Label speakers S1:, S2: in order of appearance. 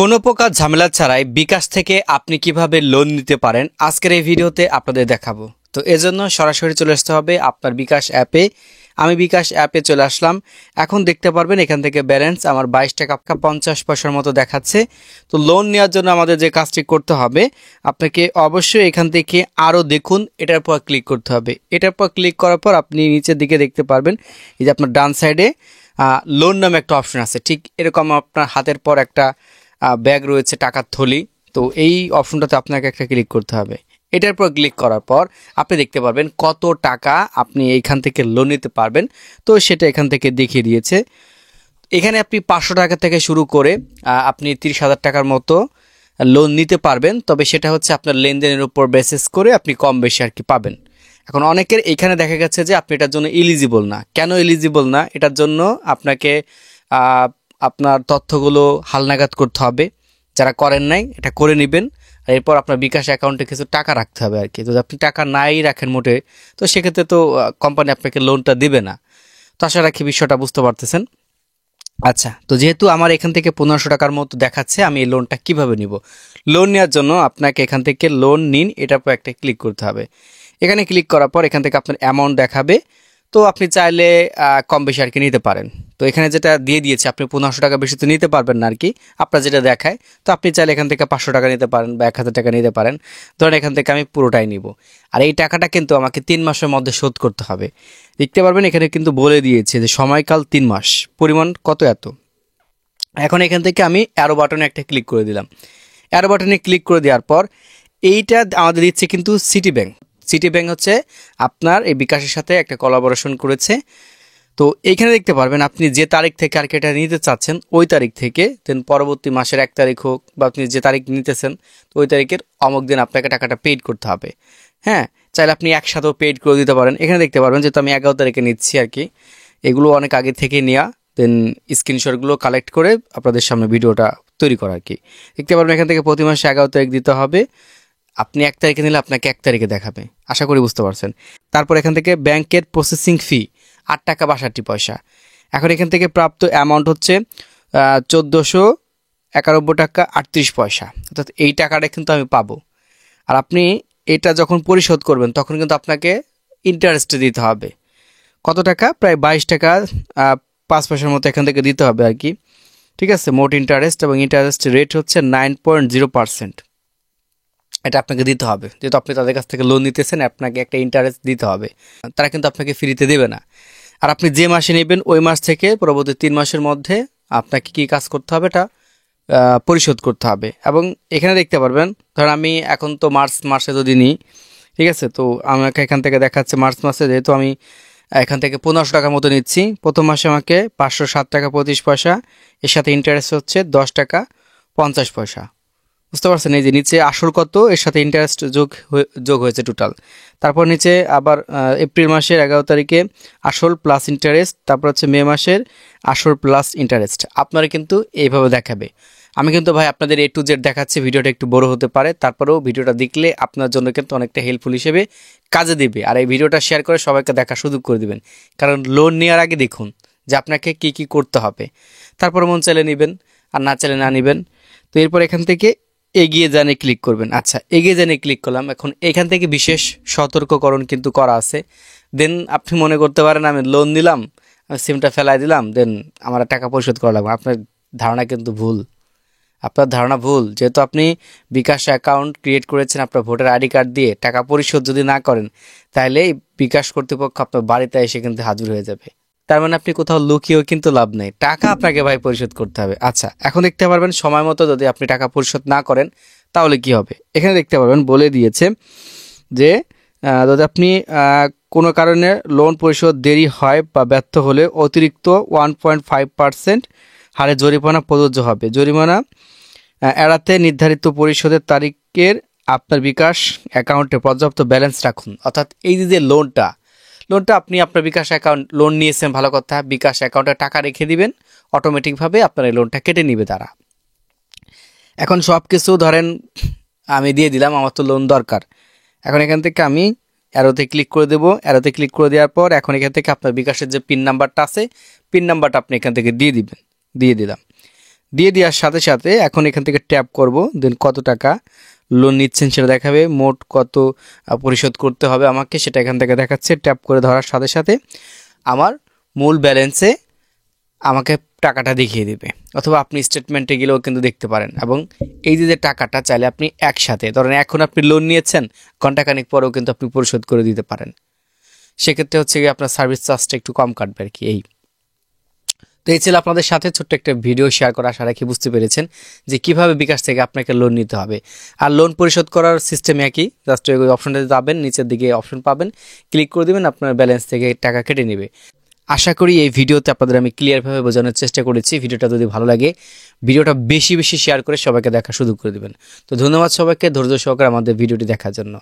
S1: কোনো প্রকার ঝামেলা ছাড়াই বিকাশ থেকে আপনি কিভাবে লোন নিতে পারেন আজকের এই ভিডিওতে আপনাদের দেখাবো। তো এজন্য সরাসরি চলে আসতে হবে আপনার বিকাশ অ্যাপে। আমি বিকাশ অ্যাপে চলে আসলাম। এখন দেখতে পারবেন এখান থেকে ব্যালেন্স আমার 22 টাকা 50 পয়সার মতো দেখাচ্ছে। তো লোন নেওয়ার জন্য আমাদের যে কাজটি করতে হবে, আপনাকে অবশ্যই এখান থেকে আরও দেখুন এটার পর ক্লিক করতে হবে। এটার পর ক্লিক করার পর আপনি নিচের দিকে দেখতে পারবেন এই যে আপনার ডান সাইডে লোন নামে একটা অপশন আছে। ঠিক এরকম আপনার হাতের পর একটা ব্যাগ রয়েছে, টাকার থলি। তো এই অপশনটাতে আপনাকে একটা ক্লিক করতে হবে। এটার পর ক্লিক করার পর আপনি দেখতে পারবেন কত টাকা আপনি এইখান থেকে লোন নিতে পারবেন। তো সেটা এখান থেকে দেখিয়ে দিয়েছে। এখানে আপনি 500 টাকা থেকে শুরু করে আপনি 30,000 টাকার মতো লোন নিতে পারবেন। তবে সেটা হচ্ছে আপনার লেনদেনের উপর বেসিস করে আপনি কম বেশি আর কি পাবেন। এখন অনেকের এখানে দেখা গেছে যে আপনি এটার জন্য এলিজিবল না। কেন এলিজিবল না? এটার জন্য আপনাকে আপনার তথ্যগুলো হালনাগাদ করতে হবে। যারা করেন নাই এটা করে নেবেন। আর এরপর আপনার বিকাশ অ্যাকাউন্টে কিছু টাকা রাখতে হবে আর কি। যদি আপনি টাকা নাই রাখেন মোটে, তো সেক্ষেত্রে তো কোম্পানি আপনাকে লোনটা দিবে না। তো আশা রাখি বিষয়টা বুঝতে পারতেছেন। আচ্ছা, তো যেহেতু আমার এখান থেকে 1500 টাকার মতো দেখাচ্ছে, আমি এই লোনটা কিভাবে নিব? লোন নেওয়ার জন্য আপনাকে এখান থেকে লোন নিন এটার উপর একটা ক্লিক করতে হবে। এখানে ক্লিক করার পর এখান থেকে আপনার অ্যামাউন্ট দেখাবে। তো আপনি চাইলে কম বেশি আর কি নিতে পারেন। তো এখানে যেটা দিয়ে দিয়েছে, আপনি 1500 টাকা বেশি তো নিতে পারবেন না আর কি, আপনার যেটা দেখায়। তো আপনি চাইলে এখান থেকে 500 টাকা নিতে পারেন বা 1000 টাকা নিতে পারেন। ধরেন এখান থেকে আমি পুরোটাই নিব। আর এই টাকাটা কিন্তু আমাকে 3 মাসের মধ্যে শোধ করতে হবে। দেখতে পারবেন এখানে কিন্তু বলে দিয়েছে যে সময়কাল 3 মাস, পরিমাণ কত এত। এখন এখান থেকে আমি অ্যারো বাটনে একটা ক্লিক করে দিলাম। অ্যারো বাটনে ক্লিক করে দেওয়ার পর এইটা আমাদের দিচ্ছে কিন্তু সিটি ব্যাংক। সিটি ব্যাংক হচ্ছে আপনার এই বিকাশের সাথে একটা কোলাবোরেশন করেছে। তো এইখানে দেখতে পারবেন আপনি যে তারিখ থেকে আর কি এটা নিতে চাচ্ছেন, ওই তারিখ থেকে দেন পরবর্তী মাসের 1 তারিখ হোক বা আপনি যে তারিখ নিতেছেন, তো ওই তারিখের অমুক দিন আপনাকে টাকাটা পেইড করতে হবে। হ্যাঁ, চাইলে আপনি একসাথেও পেইড করে দিতে পারেন। এখানে দেখতে পারবেন যেহেতু আমি 11 তারিখে নিচ্ছি আর কি, এগুলো অনেক আগে থেকে নেওয়া, দেন স্ক্রিনশটগুলো কালেক্ট করে আপনাদের সামনে ভিডিওটা তৈরি করা আর কি। দেখতে পারবেন এখান থেকে প্রতি মাসে 11 তারিখ দিতে হবে। আপনি 1 তারিখে নিলে আপনাকে 1 তারিখে দেখাবে। আশা করি বুঝতে পারছেন। তারপর এখান থেকে ব্যাংকের প্রসেসিং ফি 8 টাকা 62 পয়সা। এখন এখান থেকে প্রাপ্ত অ্যামাউন্ট হচ্ছে 1491 টাকা 38 পয়সা। অর্থাৎ এই টাকাটা কিন্তু আমি পাবো। আর আপনি এটা যখন পরিশোধ করবেন তখন কিন্তু আপনাকে ইন্টারেস্ট দিতে হবে। কত টাকা? প্রায় 22 টাকা 5 পয়সার মতো এখান থেকে দিতে হবে আর কি। ঠিক আছে, মোট ইন্টারেস্ট এবং ইন্টারেস্ট রেট হচ্ছে 9.0%। এটা আপনাকে দিতে হবে, যেহেতু আপনি তাদের কাছ থেকে লোন নিতেছেন, আপনাকে একটা ইন্টারেস্ট দিতে হবে। তারা কিন্তু আপনাকে ফ্রিতে দেবে না। আর আপনি যে মাসে নেবেন ওই মাস থেকে পরবর্তী 3 মাসের মধ্যে আপনাকে কি কাজ করতে হবে, এটা পরিশোধ করতে হবে। এবং এখানে দেখতে পারবেন, ধরেন আমি এখন তো মার্চ মাসে যদি নিই, ঠিক আছে, তো আমাকে এখান থেকে দেখাচ্ছে মার্চ মাসে যেহেতু আমি এখান থেকে 1500 টাকার মতো নিচ্ছি, প্রথম মাসে আমাকে 507 টাকা 25 পয়সা, এর সাথে ইন্টারেস্ট হচ্ছে 10 টাকা 50 পয়সা। বুঝতে পারছেন? এই যে নিচে আসল কত, এর সাথে ইন্টারেস্ট যোগ হয়েছে টোটাল। তারপর নিচে আবার এপ্রিল মাসের 11 তারিখে আসল প্লাস ইন্টারেস্ট, তারপর হচ্ছে মে মাসের আসল প্লাস ইন্টারেস্ট। আপনারা কিন্তু এইভাবে দেখাবে। আমি কিন্তু ভাই আপনাদের A to Z দেখাচ্ছি, ভিডিওটা একটু বড় হতে পারে, তারপরেও ভিডিওটা দেখলে আপনার জন্য কিন্তু অনেকটা হেল্পফুল হিসেবে কাজে দেবে। আর এই ভিডিওটা শেয়ার করে সবাইকে দেখার সুযোগ করে দিবেন। কারণ লোন নেওয়ার আগে দেখুন যে আপনাকে কি কি করতে হবে, তারপর মন চাইলে নেবেন আর না চাইলে না নেবেন। তো এরপর এখান থেকে এগিয়ে জানে ক্লিক করবেন। আচ্ছা, এগিয়ে জানে ক্লিক করলাম। এখন এখান থেকে বিশেষ সতর্ককরণ কিন্তু করা আছে। দেন আপনি মনে করতে পারেন আমি লোন নিলাম, আমি সিমটা ফেলাই দিলাম, দেন আমার টাকা পরিশোধ করা লাগবে। আপনার ধারণা কিন্তু ভুল। আপনার ধারণা ভুল। যেহেতু আপনি বিকাশ অ্যাকাউন্ট ক্রিয়েট করেছেন আপনার ভোটার আইডি কার্ড দিয়ে, টাকা পরিশোধ যদি না করেন তাহলে বিকাশ কর্তৃপক্ষ আপনার বাড়িতে এসে কিন্তু হাজির হয়ে যাবে। তার মানে আপনি কোথাও লুকিয়েও কিন্তু লাভ নেই, টাকা আপনাকে ভাই পরিশোধ করতে হবে। আচ্ছা, এখন দেখতে পারবেন সময় মতো যদি আপনি টাকা পরিশোধ না করেন তাহলে কি হবে। এখানে দেখতে পারবেন বলে দিয়েছে যে যদি আপনি কোনো কারণে লোন পরিশোধ দেরি হয় বা ব্যর্থ হলে অতিরিক্ত 1.5% হারে জরিমানা প্রযোজ্য হবে। জরিমানা এড়াতে নির্ধারিত পরিশোধের তারিখের আপনার বিকাশ অ্যাকাউন্টে পর্যাপ্ত ব্যালেন্স রাখুন। অর্থাৎ এই যে লোনটা আপনি আপনার বিকাশ অ্যাকাউন্ট লোন নিয়েছেন, ভালো কথা, বিকাশ অ্যাকাউন্টে টাকা রেখে দিবেন, অটোমেটিকভাবে আপনার এই লোনটা কেটে নিবে তারা। এখন সব কিছু ধরেন আমি দিয়ে দিলাম, আমার তো লোন দরকার। এখন এখান থেকে আমি অ্যারোতে ক্লিক করে দেবো। অ্যারোতে ক্লিক করে দেওয়ার পর এখন এখান থেকে আপনার বিকাশের যে পিন নাম্বারটা আছে, পিন নাম্বারটা আপনি এখান থেকে দিয়ে দিবেন। দিয়ে দিলাম। দিয়ে দেওয়ার সাথে সাথে এখন এখান থেকে ট্যাপ করব, দেন কত টাকা লোন নিচ্ছেন সেটা দেখাবে, মোট কত পরিশোধ করতে হবে আমাকে সেটা এখান থেকে দেখাচ্ছে। ট্যাপ করে ধরার সাথে সাথে আমার মূল ব্যালেন্সে আমাকে টাকাটা দেখিয়ে দেবে, অথবা আপনি স্টেটমেন্টে গেলেও কিন্তু দেখতে পারেন। এবং এই যে টাকাটা চাইলে আপনি একসাথে, ধরেন এখন আপনি লোন নিয়েছেন, ঘন্টাখানিক পরেও কিন্তু আপনি পরিশোধ করে দিতে পারেন। সেক্ষেত্রে হচ্ছে গিয়ে আপনার সার্ভিস চার্জটা একটু কম কাটবে আর কি। তো এই ছিল আপনাদের সাথে ছোট্ট একটা ভিডিও শেয়ার করা, আশা রাখি বুঝতে পেরেছেন যে কিভাবে বিকাশ থেকে আপনাকে লোন নিতে হবে। আর লোন পরিশোধ করার সিস্টেম একই, জাস্ট ওই অপশনটাতে যাবেন, নিচের দিকে অপশন পাবেন, ক্লিক করে দেবেন, আপনার ব্যালেন্স থেকে টাকা কেটে নেবে। আশা করি এই ভিডিওতে আপনাদের আমি ক্লিয়ারভাবে বোঝানোর চেষ্টা করেছি। ভিডিওটা যদি ভালো লাগে ভিডিওটা বেশি বেশি শেয়ার করে সবাইকে দেখা সুযোগ করে দেবেন। তো ধন্যবাদ সবাইকে ধৈর্য সহকারে আমাদের ভিডিওটি দেখার জন্য।